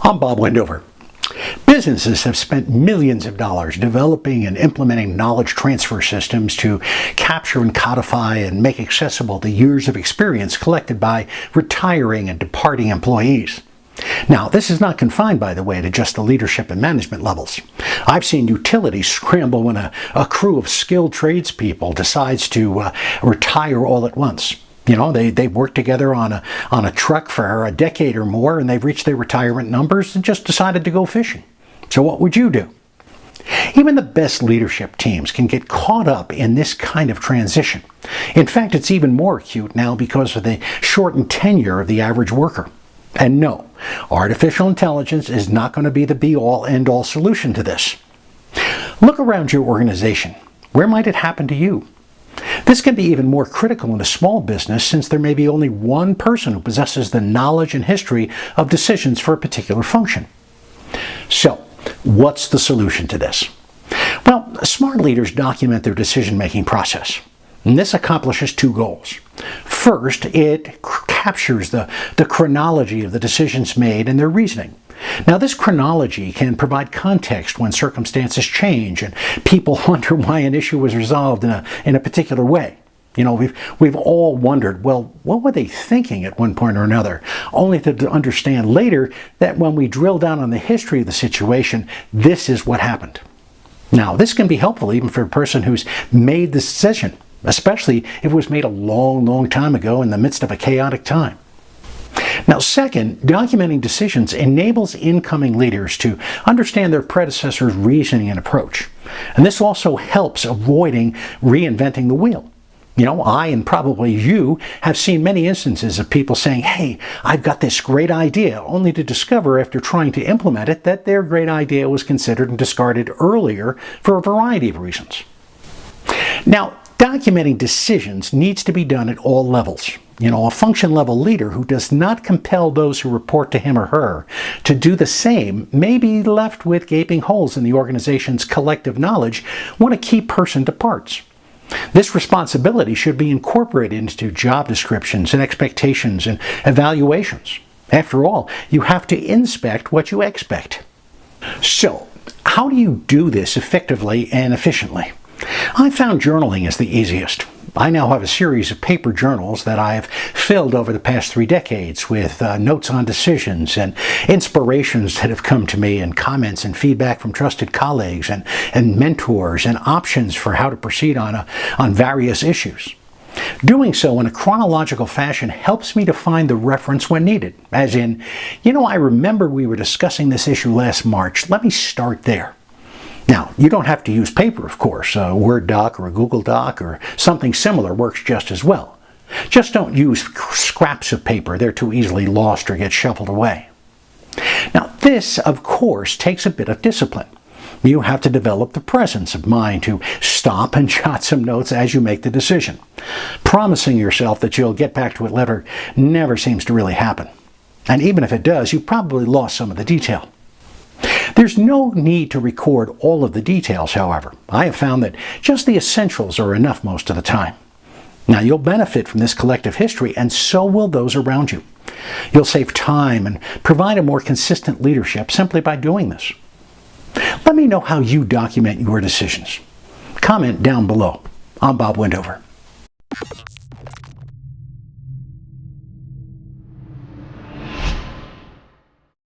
I'm Bob Wendover. Businesses have spent millions of dollars developing and implementing knowledge transfer systems to capture and codify and make accessible the years of experience collected by retiring and departing employees. Now, this is not confined, by the way, to just the leadership and management levels. I've seen utilities scramble when a crew of skilled tradespeople decides to retire all at once. You know, they've worked together on a truck for a decade or more, and they've reached their retirement numbers and just decided to go fishing. So what would you do? Even the best leadership teams can get caught up in this kind of transition. In fact, it's even more acute now because of the shortened tenure of the average worker. And no, artificial intelligence is not going to be the be-all, end-all solution to this. Look around your organization. Where might it happen to you? This can be even more critical in a small business since there may be only one person who possesses the knowledge and history of decisions for a particular function. So, what's the solution to this? Well, smart leaders document their decision-making process. And this accomplishes two goals. First, it captures the chronology of the decisions made and their reasoning. Now, this chronology can provide context when circumstances change and people wonder why an issue was resolved in a particular way. You know, we've all wondered, well, what were they thinking at one point or another? Only to understand later that when we drill down on the history of the situation, this is what happened. Now, this can be helpful even for a person who's made the decision, especially if it was made a long, long time ago in the midst of a chaotic time. Now, second, documenting decisions enables incoming leaders to understand their predecessors' reasoning and approach. And this also helps avoiding reinventing the wheel. You know, I and probably you have seen many instances of people saying, hey, I've got this great idea, only to discover after trying to implement it that their great idea was considered and discarded earlier for a variety of reasons. Now, documenting decisions needs to be done at all levels. You know, a function level leader who does not compel those who report to him or her to do the same may be left with gaping holes in the organization's collective knowledge when a key person departs. This responsibility should be incorporated into job descriptions and expectations and evaluations. After all, you have to inspect what you expect. So, how do you do this effectively and efficiently? I found journaling is the easiest. I now have a series of paper journals that I have filled over the past 3 decades with notes on decisions and inspirations that have come to me and comments and feedback from trusted colleagues and mentors and options for how to proceed on various issues. Doing so in a chronological fashion helps me to find the reference when needed, as in, you know, I remember we were discussing this issue last March. Let me start there. Now, you don't have to use paper, of course. A Word doc or a Google Doc or something similar works just as well. Just don't use scraps of paper. They're too easily lost or get shuffled away. Now, this, of course, takes a bit of discipline. You have to develop the presence of mind to stop and jot some notes as you make the decision. Promising yourself that you'll get back to it later never seems to really happen. And even if it does, you've probably lost some of the detail. There's no need to record all of the details, however. I have found that just the essentials are enough most of the time. Now, you'll benefit from this collective history, and so will those around you. You'll save time and provide a more consistent leadership simply by doing this. Let me know how you document your decisions. Comment down below. I'm Bob Wendover.